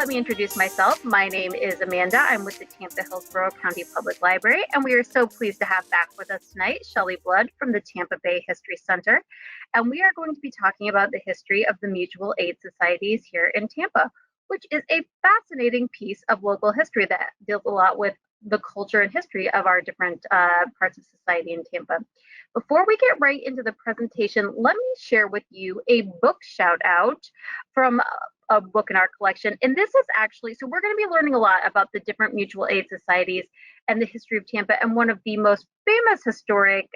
let me introduce myself. My name is Amanda. I'm with the Tampa-Hillsborough County Public Library, and we are so pleased to have back with us tonight Shelley Blood from the Tampa Bay History Center. And we are going to be talking about the history of the mutual aid societies here in Tampa, which is a fascinating piece of local history that deals a lot with the culture and history of our different parts of society in Tampa. Before we get right into the presentation, let me share with you a book shout out from a book in our collection. And this is actually, so we're going to be learning a lot about the different mutual aid societies and the history of Tampa. And one of the most famous historic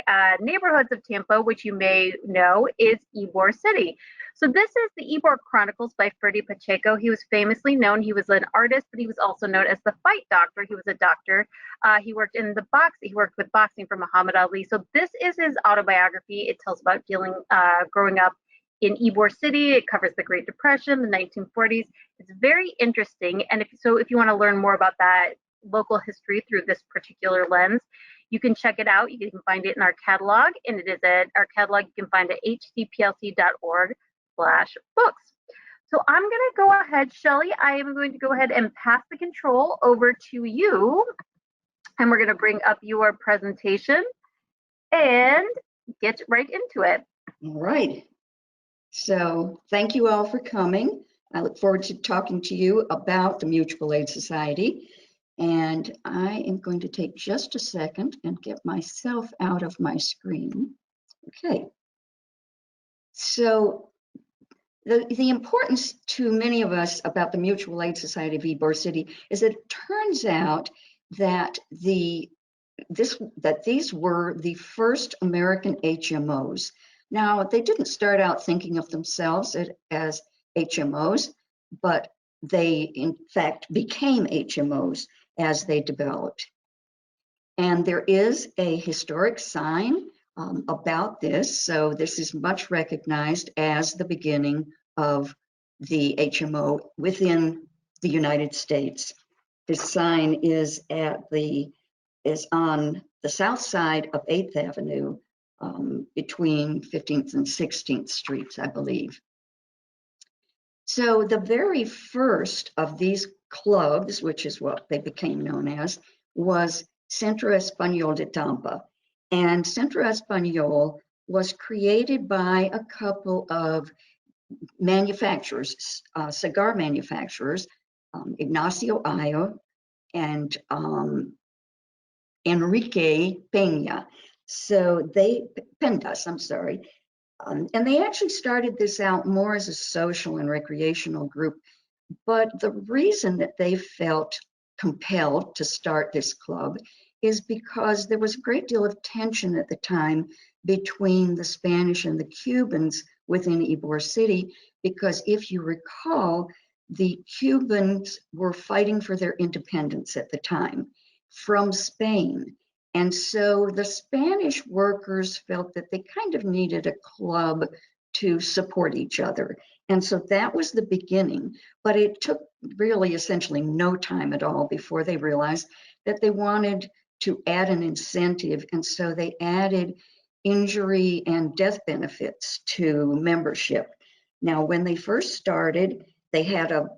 neighborhoods of Tampa, which you may know, is Ybor City. So this is the Ybor Chronicles by Freddy Pacheco. He was famously known, he was an artist, but he was also known as the fight doctor. He was a doctor. He worked with boxing for Muhammad Ali. So this is his autobiography. It tells about growing up in Ybor City. It covers the Great Depression, the 1940s. It's very interesting. And if you want to learn more about that local history through this particular lens, you can check it out. You can find it in our catalog, and it is at our catalog. You can find it at hcplc.org/books. So I'm going to go ahead, Shelley. I am going to go ahead and pass the control over to you, and we're going to bring up your presentation and get right into it. All right. So thank you all for coming. I look forward to talking to you about the Mutual Aid Society. And I am going to take just a second and get myself out of my screen. Okay. So the importance to many of us about the Mutual Aid Society of Ybor City is that it turns out that these were the first American HMOs. Now, they didn't start out thinking of themselves as HMOs, but they in fact became HMOs as they developed. And there is a historic sign about this. So this is much recognized as the beginning of the HMO within the United States. This sign is on the south side of 8th Avenue between 15th and 16th Streets, I believe. So the very first of these clubs, which is what they became known as, was Centro Español de Tampa. And Centro Español was created by a couple of manufacturers, cigar manufacturers, Ignacio Ayo and Enrique Peña. So Pendas, I'm sorry. And they actually started this out more as a social and recreational group. But the reason that they felt compelled to start this club is because there was a great deal of tension at the time between the Spanish and the Cubans within Ybor City, because if you recall, the Cubans were fighting for their independence at the time from Spain. And so the Spanish workers felt that they kind of needed a club to support each other. And so that was the beginning, but it took really essentially no time at all before they realized that they wanted to add an incentive. And so they added injury and death benefits to membership. Now, when they first started, they had a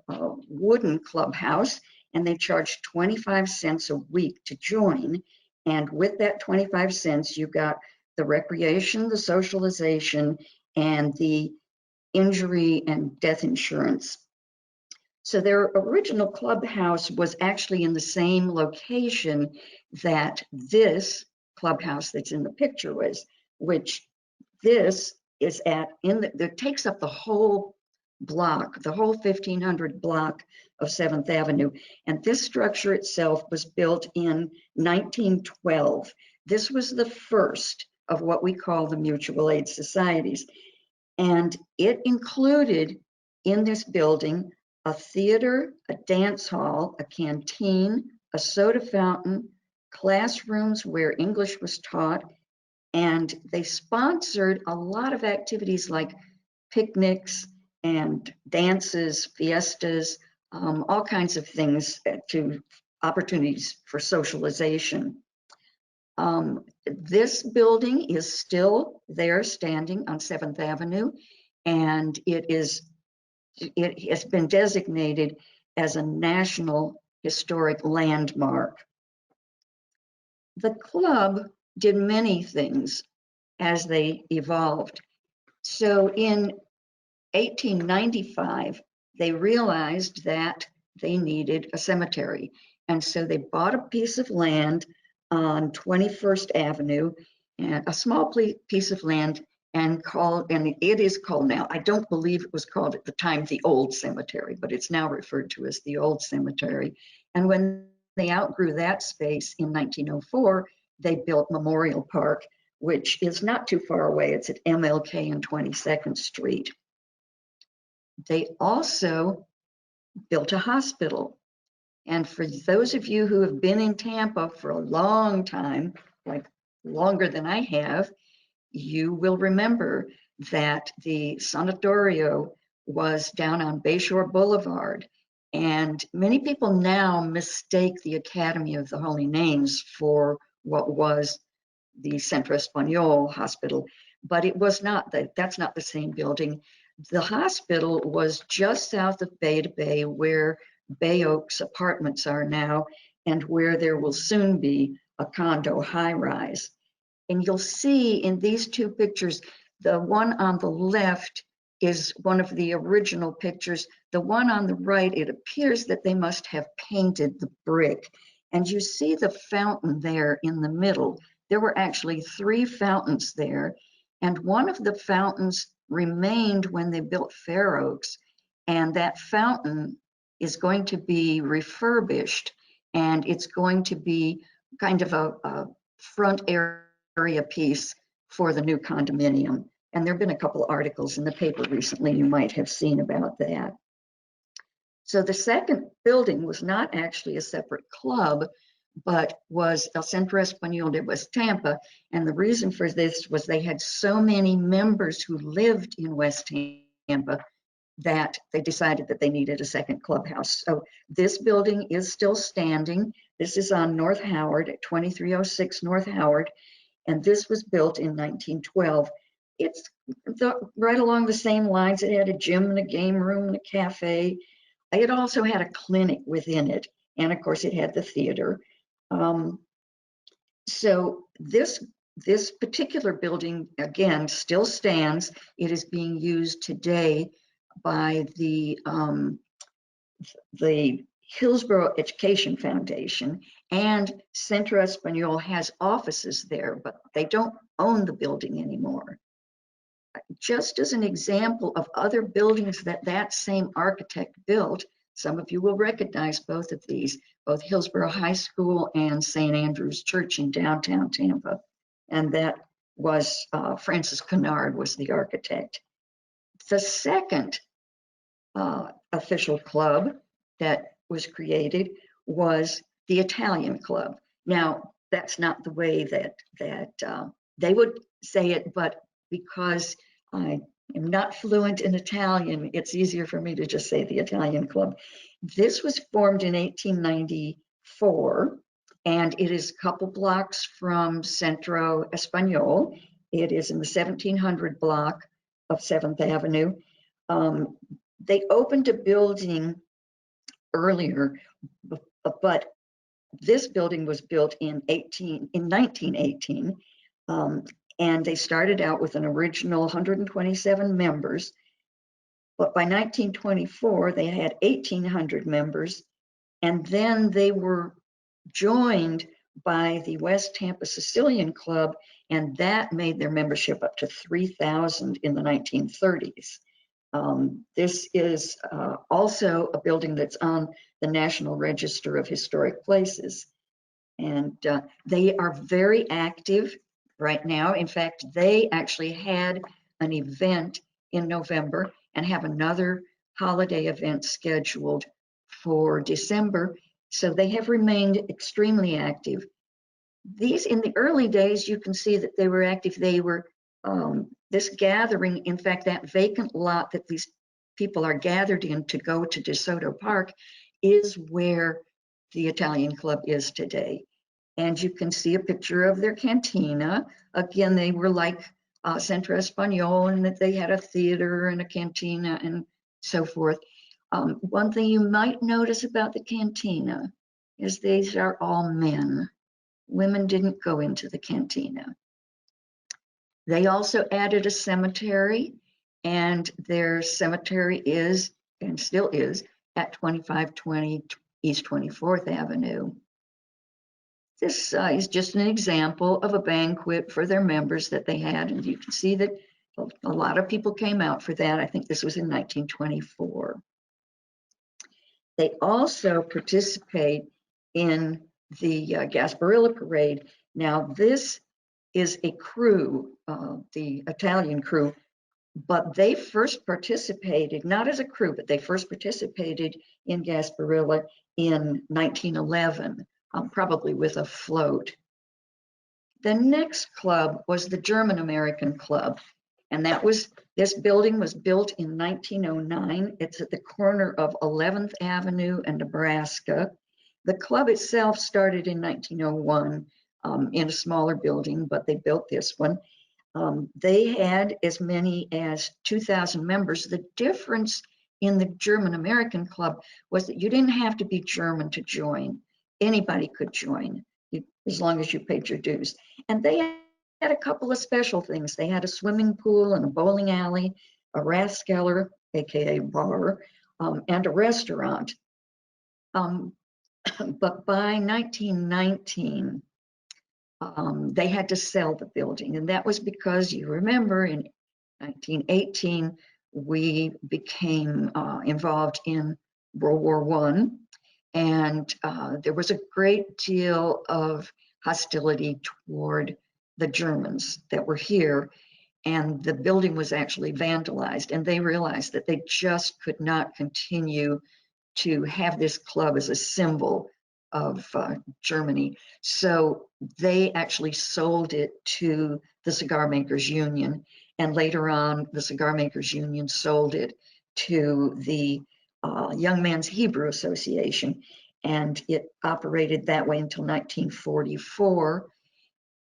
wooden clubhouse and they charged 25 cents a week to join. And with that 25 cents, you got the recreation, the socialization, and the injury and death insurance. So their original clubhouse was actually in the same location that this clubhouse that's in the picture was, which this is that takes up the whole block, the whole 1500 block of 7th Avenue. And this structure itself was built in 1912. This was the first of what we call the mutual aid societies. And it included in this building a theater, a dance hall, a canteen, a soda fountain, classrooms where English was taught, and they sponsored a lot of activities like picnics and dances, fiestas, all kinds of things to opportunities for socialization. This building is still there standing on 7th Avenue, and it has been designated as a national historic landmark. The club did many things as they evolved. So in 1895, they realized that they needed a cemetery. And so they bought a piece of land on 21st Avenue, and a small piece of land, and it is called now, I don't believe it was called at the time the Old Cemetery, but it's now referred to as the Old Cemetery. And when they outgrew that space in 1904, they built Memorial Park, which is not too far away. It's at MLK and 22nd Street. They also built a hospital. And for those of you who have been in Tampa for a long time, like longer than I have, you will remember that the sanatorio was down on Bayshore Boulevard. And many people now mistake the Academy of the Holy Names for what was the Centro Español hospital, but it was not. That's not the same building. The hospital was just south of Bay to Bay, where Bay Oaks apartments are now, and where there will soon be a condo high-rise. And you'll see in these two pictures, the one on the left is one of the original pictures. The one on the right, it appears that they must have painted the brick. And you see the fountain there in the middle. There were actually 3 fountains there, and one of the fountains remained when they built Fair Oaks, and that fountain is going to be refurbished, and it's going to be kind of a front area piece for the new condominium. And there have been a couple of articles in the paper recently you might have seen about that. So the second building was not actually a separate club, but was El Centro Español de West Tampa. And the reason for this was they had so many members who lived in West Tampa that they decided that they needed a second clubhouse. So this building is still standing. This is on North Howard at 2306 North Howard. And this was built in 1912. It's right along the same lines. It had a gym and a game room and a cafe. It also had a clinic within it. And of course it had the theater. So this particular building, again, still stands. It is being used today by the Hillsborough Education Foundation, and Centro Español has offices there, but they don't own the building anymore. Just as an example of other buildings that same architect built, some of you will recognize both of these, both Hillsborough High School and St. Andrew's Church in downtown Tampa. And that was Francis Kennard was the architect. The second official club that was created was the Italian Club. Now, that's not the way that they would say it, but because I am not fluent in Italian, it's easier for me to just say the Italian Club. This was formed in 1894, and it is a couple blocks from Centro Español. It is in the 1700 block of 7th Avenue. They opened a building earlier, but this building was built in 1918, and they started out with an original 127 members, but by 1924 they had 1,800 members, and then they were joined by the West Tampa Sicilian Club, and that made their membership up to 3,000 in the 1930s. This is also a building that's on the National Register of Historic Places. And they are very active right now. In fact, they actually had an event in November and have another holiday event scheduled for December. So they have remained extremely active. These, in the early days, you can see that they were active. They were this gathering, in fact, that vacant lot that these people are gathered in to go to DeSoto Park is where the Italian Club is today. And you can see a picture of their cantina. Again, they were like Centro Español, in that they had a theater and a cantina and so forth. One thing you might notice about the Cantina is these are all men. Women didn't go into the Cantina. They also added a cemetery, and their cemetery is, and still is, at 2520 East 24th Avenue. This is just an example of a banquet for their members that they had, and you can see that a lot of people came out for that. I think this was in 1924. They also participate in the Gasparilla Parade. Now, this is a crew, the Italian crew, but they first participated, not as a crew, but they first participated in Gasparilla in 1911, probably with a float. The next club was the German American Club, and this building was built in 1909. It's at the corner of 11th Avenue and Nebraska. The club itself started in 1901 in a smaller building, but they built this one. They had as many as 2,000 members. The difference in the German American Club was that you didn't have to be German to join. Anybody could join as long as you paid your dues. And they had a couple of special things. They had a swimming pool and a bowling alley, a Rathskeller, aka bar, and a restaurant. But by 1919, they had to sell the building, and that was because, you remember, in 1918 we became involved in World War I, and there was a great deal of hostility toward the Germans that were here, and the building was actually vandalized, and they realized that they just could not continue to have this club as a symbol of Germany. So they actually sold it to the Cigar Makers Union, and later on the Cigar Makers Union sold it to the Young Men's Hebrew Association, and it operated that way until 1944.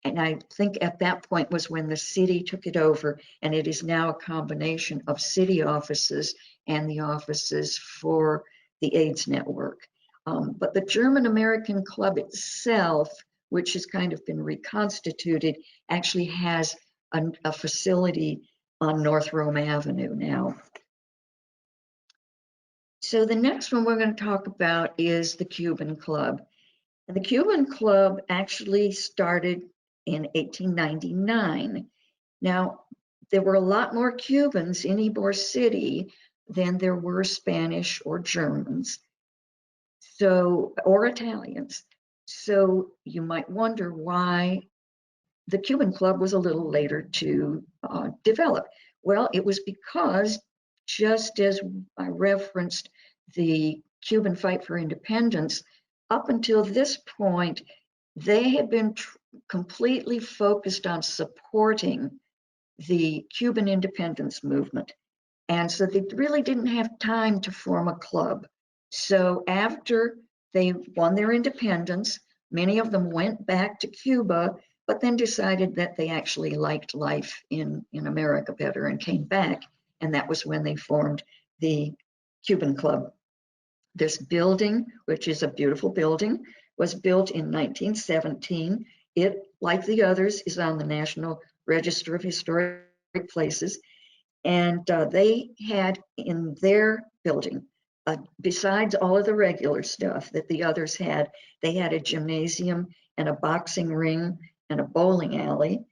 And I think at that point was when the city took it over, and it is now a combination of city offices and the offices for the AIDS network. But the German American Club itself, which has kind of been reconstituted, actually has a facility on North Rome Avenue now. So the next one we're going to talk about is the Cuban Club. And the Cuban Club actually started in 1899. Now, there were a lot more Cubans in Ybor City than there were Spanish or Germans, or Italians. So you might wonder why the Cuban Club was a little later to develop. Well, it was because, just as I referenced the Cuban fight for independence, up until this point, they had been completely focused on supporting the Cuban independence movement. And so they really didn't have time to form a club. So after they won their independence, many of them went back to Cuba, but then decided that they actually liked life in America better and came back. And that was when they formed the Cuban Club. This building, which is a beautiful building, was built in 1917. It, like the others, is on the National Register of Historic Places. And they had in their building, besides all of the regular stuff that the others had, they had a gymnasium and a boxing ring and a bowling alley,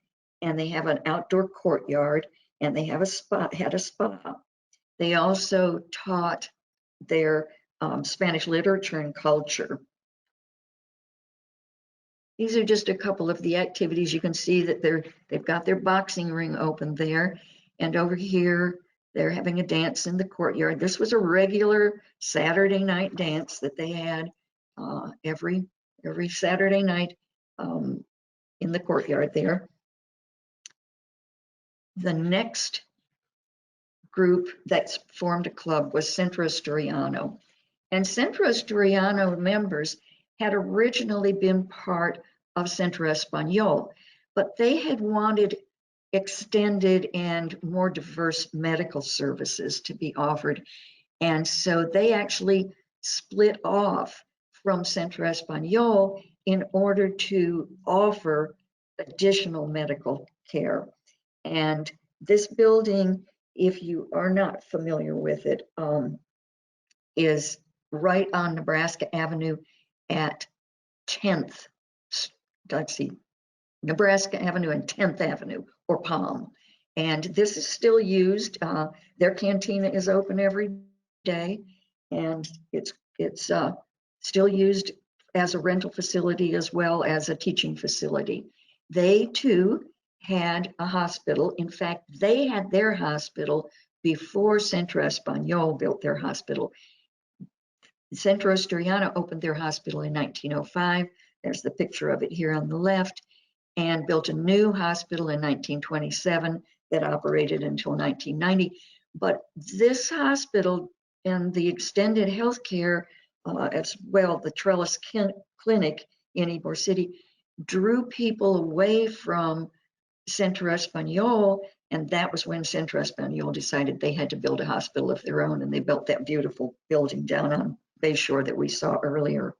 and they have an outdoor courtyard, and they have had a spa. They also taught their Spanish literature and culture. These are just a couple of the activities. You can see that they've got their boxing ring open there. And over here, they're having a dance in the courtyard. This was a regular Saturday night dance that they had every Saturday night in the courtyard there. The next group that's formed a club was Centro Asturiano. And Centro Asturiano members had originally been part of Centro Español, but they had wanted extended and more diverse medical services to be offered. And so they actually split off from Centro Español in order to offer additional medical care. And this building, if you are not familiar with it, is right on Nebraska Avenue at 10th, let's see, Nebraska Avenue and 10th Avenue, or Palm. And this is still used. Their cantina is open every day, and it's still used as a rental facility as well as a teaching facility. They too had a hospital. In fact, they had their hospital before Centro Español built their hospital. Centro Asturiano opened their hospital in 1905. There's the picture of it here on the left, and built a new hospital in 1927 that operated until 1990. But this hospital and the extended health care, as well, the Trellis Clinic in Ybor City, drew people away from Centro Español, and that was when Centro Español decided they had to build a hospital of their own, and they built that beautiful building down on Bayshore that we saw earlier.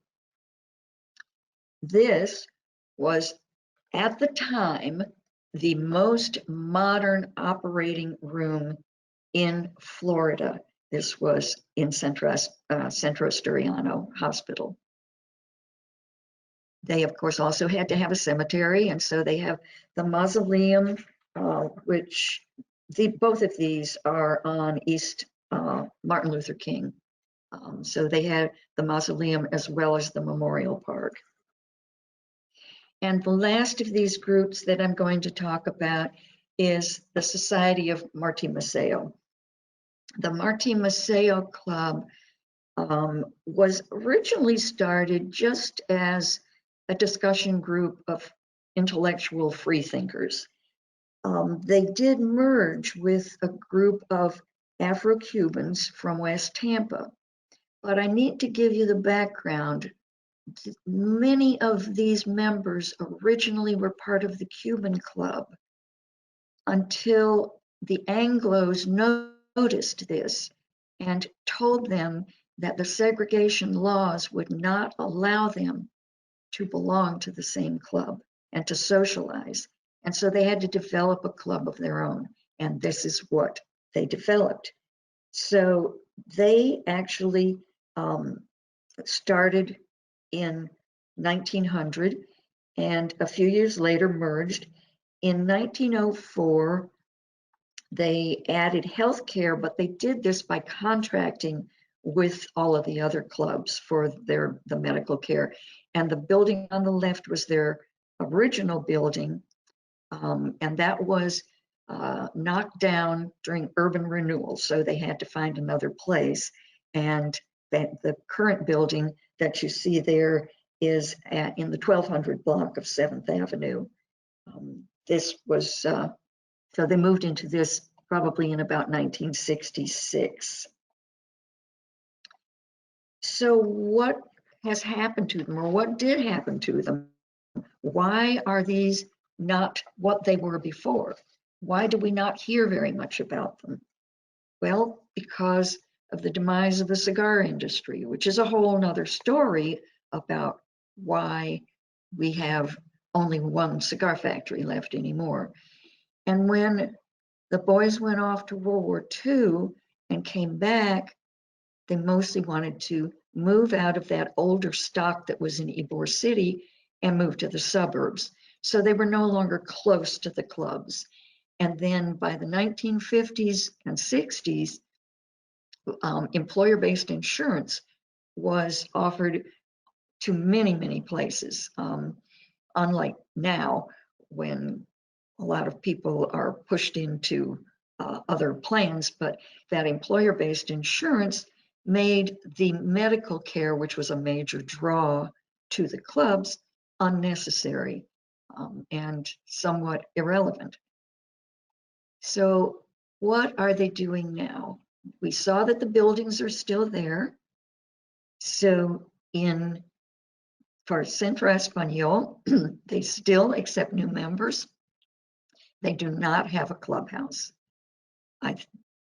This was, at the time, the most modern operating room in Florida. This was in Centro Asturiano Hospital. They, of course, also had to have a cemetery, and so they have the Mausoleum, which both of these are on East Martin Luther King. So they had the Mausoleum as well as the Memorial Park. And the last of these groups that I'm going to talk about is the Society of Martí-Maceo. The Martí-Maceo Club was originally started just as a discussion group of intellectual freethinkers. They did merge with a group of Afro-Cubans from West Tampa, but I need to give you the background. Many of these members originally were part of the Cuban Club until the Anglos noticed this and told them that the segregation laws would not allow them to belong to the same club and to socialize. And so they had to develop a club of their own. And this is what they developed. So they actually started in 1900 and a few years later merged. In 1904, they added healthcare, but they did this by contracting with all of the other clubs for the medical care. And the building on the left was their original building, and that was knocked down during urban renewal, so they had to find another place. And the current building that you see there is in the 1200 block of 7th Avenue. This was, so they moved into this probably in about 1966. So what has happened to them, or what did happen to them? Why are these not what they were before? Why do we not hear very much about them? Well, because of the demise of the cigar industry, which is a whole nother story about why we have only one cigar factory left anymore. And when the boys went off to World War II and came back, they mostly wanted to move out of that older stock that was in Ybor City and move to the suburbs. So they were no longer close to the clubs. And then by the 1950s and 60s, employer-based insurance was offered to many, many places. Unlike now, when a lot of people are pushed into other plans, but that employer-based insurance made the medical care, which was a major draw to the clubs, unnecessary and somewhat irrelevant. So what are they doing now? We saw that the buildings are still there. So for Centro Español, they still accept new members. They do not have a clubhouse.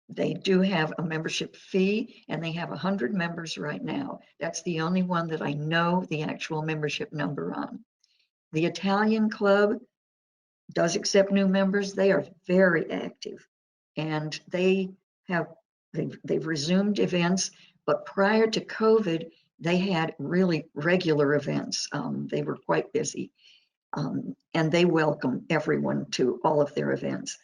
They do have a membership fee, and they have 100 members right now. That's the only one that I know the actual membership number on. The Italian Club does accept new members. They are very active, and they've resumed events, but prior to COVID, they had really regular events. They were quite busy, and they welcome everyone to all of their events.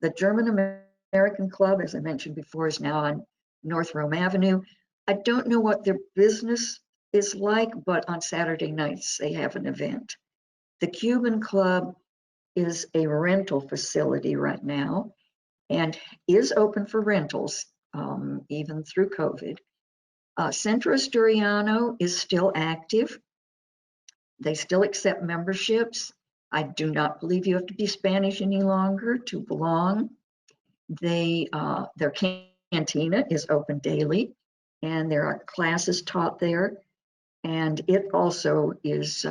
The German American Club, as I mentioned before, is now on North Rome Avenue. I don't know what their business is like, but on Saturday nights they have an event. The Cuban Club is a rental facility right now and is open for rentals, even through COVID. Centro Asturiano is still active. They still accept memberships. I do not believe you have to be Spanish any longer to belong. Their cantina is open daily, and there are classes taught there. And it also is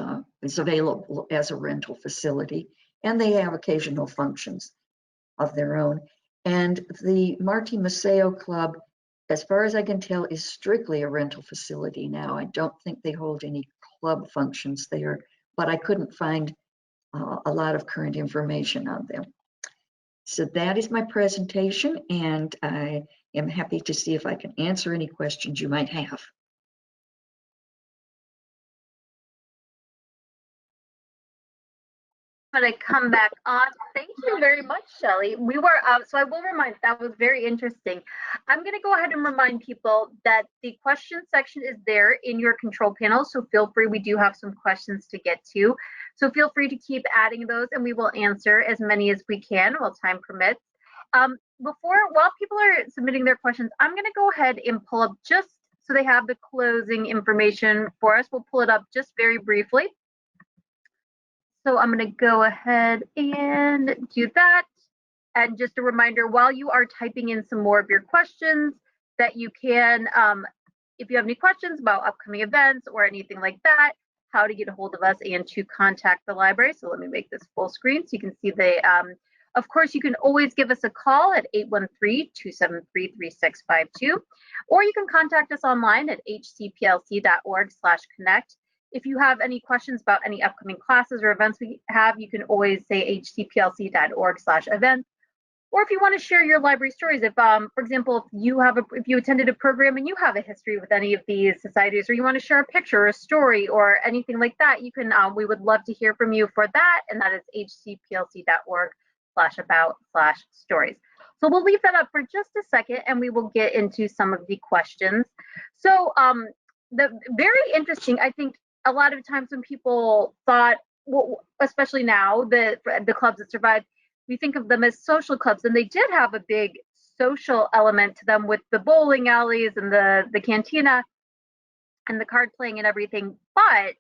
available as a rental facility, and they have occasional functions of their own. And the Martí-Maceo Club, as far as I can tell, is strictly a rental facility now. I don't think they hold any club functions there, but I couldn't find a lot of current information on them. So that is my presentation, and I am happy to see if I can answer any questions you might have. I'm going to come back on. Thank you very much, Shelley. We were, so I will remind, that was very interesting. I'm going to go ahead and remind people that the question section is there in your control panel. So feel free, we do have some questions to get to. So feel free to keep adding those, and we will answer as many as we can while time permits. While people are submitting their questions, I'm going to go ahead and pull up, just so they have the closing information for us. We'll pull it up just very briefly. So I'm going to go ahead and do that. And just a reminder, while you are typing in some more of your questions, that you can, if you have any questions about upcoming events or anything like that, how to get a hold of us and to contact the library. So let me make this full screen so you can see the, of course, you can always give us a call at 813-273-3652, or you can contact us online at hcplc.org/connect. If you have any questions about any upcoming classes or events we have, you can always say hcplc.org/events. Or if you want to share your library stories, if, for example, if you attended a program and you have a history with any of these societies, or you want to share a picture or a story or anything like that, you can. We would love to hear from you for that, and that is hcplc.org/about/stories. So we'll leave that up for just a second, and we will get into some of the questions. So the very interesting, I think. A lot of times when people thought, well, especially now, the clubs that survived, we think of them as social clubs, and they did have a big social element to them with the bowling alleys and the cantina and the card playing and everything. But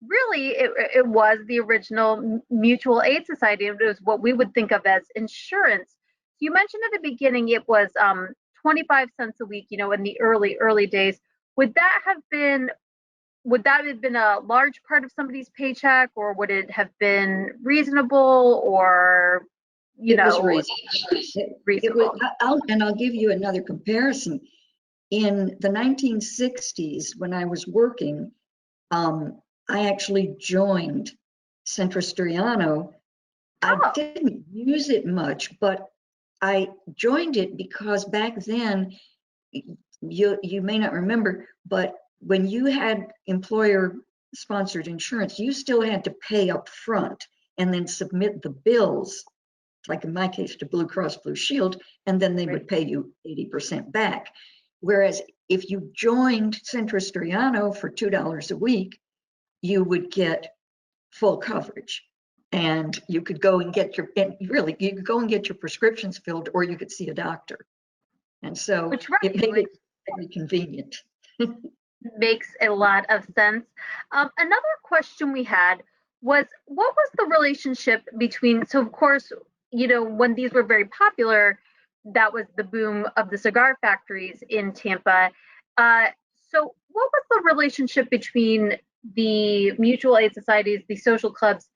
really, it was the original mutual aid society. It was what we would think of as insurance. You mentioned at the beginning it was 25 cents a week, in the early days. Would that have been a large part of somebody's paycheck, or would it have been reasonable, or It was reasonable. I'll give you another comparison. In the 1960s, when I was working, I actually joined Centro Asturiano. I didn't use it much, but I joined it because back then, you may not remember, but when you had employer-sponsored insurance, you still had to pay up front and then submit the bills, like in my case, to Blue Cross Blue Shield, and then they would pay you 80% back. Whereas if you joined Centro Asturiano for $2 a week, you would get full coverage, and you could go and get you could go and get your prescriptions filled, or you could see a doctor. And so it made it very convenient. Makes a lot of sense. Another question we had was, what was the relationship between, so of course, when these were very popular, that was the boom of the cigar factories in Tampa. So what was the relationship between the mutual aid societies, the social clubs,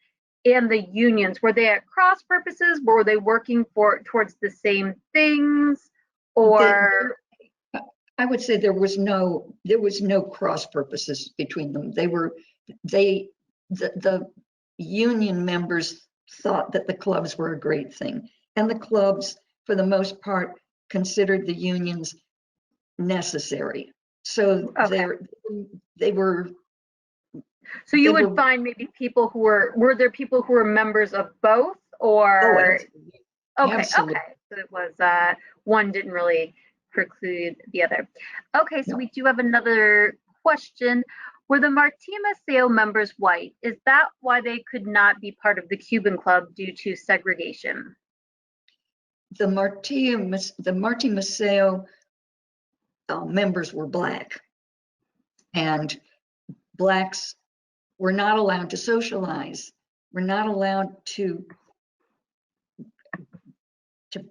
and the unions? Were they at cross purposes? Were they working towards the same things? or? I would say there was no cross purposes between them. The union members thought that the clubs were a great thing, and the clubs, for the most part, considered the unions necessary. So Okay. they were. So you would find maybe people who were there people who were members of both, or? Oh, absolutely. Okay. So it was one didn't really preclude the other. Okay, so No. we do have another question. Were the Martí-Maceo members white? Is that why they could not be part of the Cuban Club due to segregation? The Martí-Maceo members were Black, and Blacks were not allowed to socialize. We're not allowed to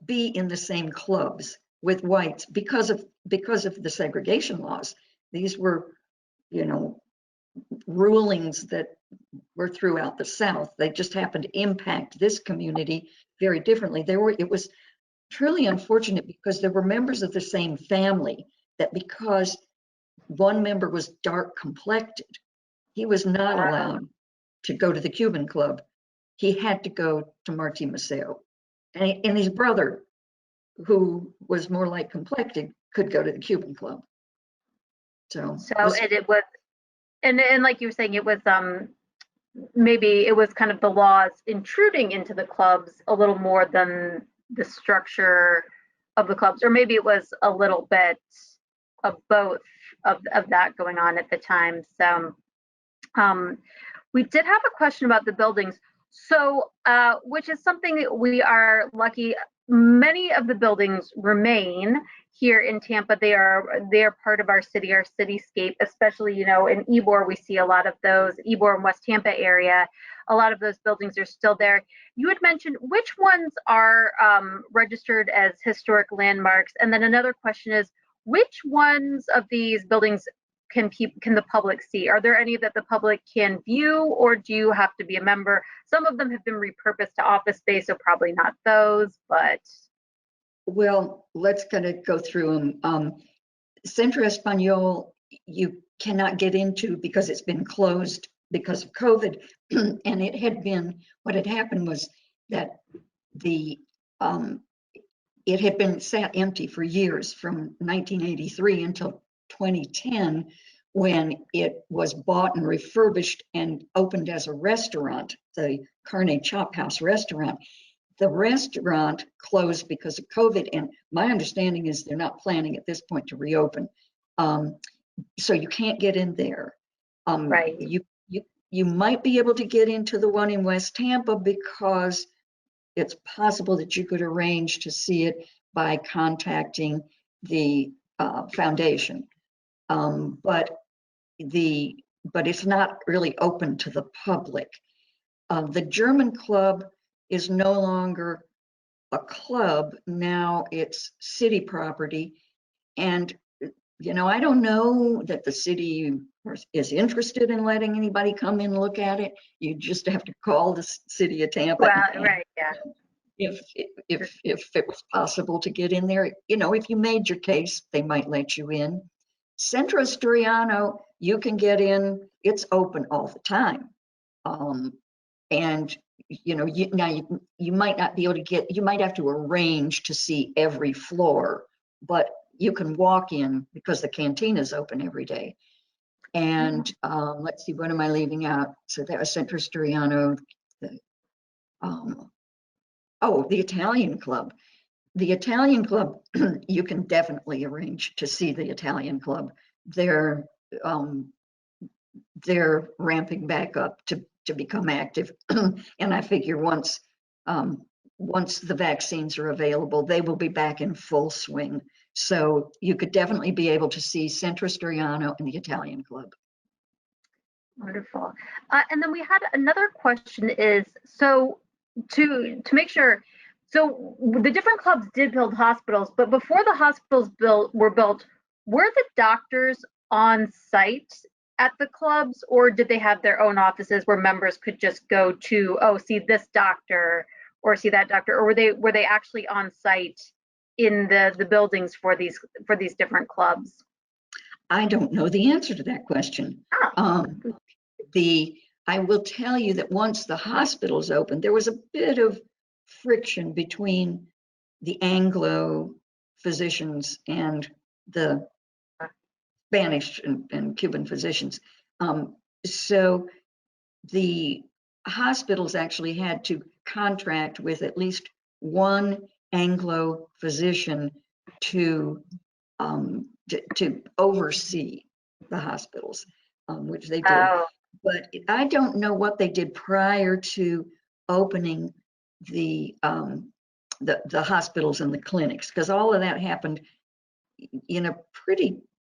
be in the same clubs with whites because of the segregation laws. These were, rulings that were throughout the South. They just happened to impact this community very differently. It was truly unfortunate because there were members of the same family that, because one member was dark complected, he was not allowed to go to the Cuban Club. He had to go to Martí-Maceo. And his brother, who was more light complected, could go to the Cuban Club. So it was, and like you were saying, it was maybe it was kind of the laws intruding into the clubs a little more than the structure of the clubs, or maybe it was a little bit of both of that going on at the time. So we did have a question about the buildings. So, which is something that we are lucky. Many of the buildings remain here in Tampa. They are part of our city, our cityscape, especially, in Ybor, we see a lot of those, Ybor and West Tampa area. A lot of those buildings are still there. You had mentioned which ones are registered as historic landmarks. And then another question is, which ones of these buildings can the public see? Are there any that the public can view, or do you have to be a member? Some of them have been repurposed to office space, so probably not those, but. Well, let's kind of go through them. Centro Español, you cannot get into because it's been closed because of COVID. And what had happened was that it had been sat empty for years, from 1983 until 2010, when it was bought and refurbished and opened as a restaurant, the Carne Chop House restaurant. The restaurant closed because of COVID, and my understanding is they're not planning at this point to reopen. So you can't get in there. Right. You might be able to get into the one in West Tampa, because it's possible that you could arrange to see it by contacting the foundation. But it's not really open to the public. The German Club is no longer a club. Now it's city property. And, I don't know that the city is interested in letting anybody come in and look at it. You just have to call the city of Tampa. Well, right, yeah. If it was possible to get in there, if you made your case, they might let you in. Centro Asturiano, you can get in. It's open all the time. And you might not be able to get, you might have to arrange to see every floor, but you can walk in because the Cantina is open every day. And let's see, what am I leaving out? So that was Centro Asturiano. The Italian Club. The Italian Club, you can definitely arrange to see the Italian Club. They're ramping back up to become active, and I figure once the vaccines are available, they will be back in full swing. So you could definitely be able to see Centro Asturiano and the Italian Club. Wonderful. And then we had another question is, so to make sure, so the different clubs did build hospitals, but before the hospitals were built, were the doctors on site at the clubs, or did they have their own offices where members could just go to, see this doctor or see that doctor, or were they actually on site in the buildings for these different clubs? I don't know the answer to that question. Oh. I will tell you that once the hospitals opened, there was a bit of friction between the Anglo physicians and the Spanish and Cuban physicians. So the hospitals actually had to contract with at least one Anglo physician to oversee the hospitals, which they did. Oh. But I don't know what they did prior to opening the hospitals and the clinics, because all of that happened in a pretty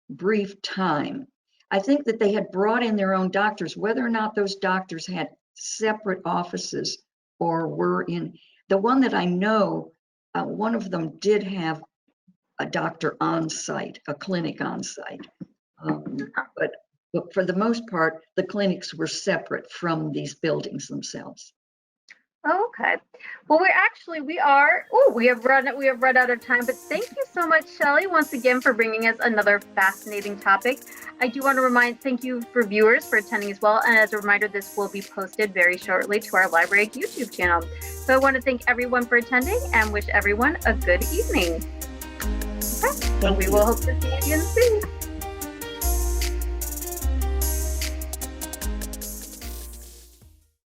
brief time. I think that they had brought in their own doctors, whether or not those doctors had separate offices or were in the one that I know, one of them did have a doctor on site, a clinic on site. But for the most part, the clinics were separate from these buildings themselves. Okay. Well, we have run out of time, but thank you so much, Shelley, once again for bringing us another fascinating topic. I do want to thank you for viewers for attending as well. And as a reminder, this will be posted very shortly to our library YouTube channel. So I want to thank everyone for attending and wish everyone a good evening. Okay. So we will hope to see you again soon.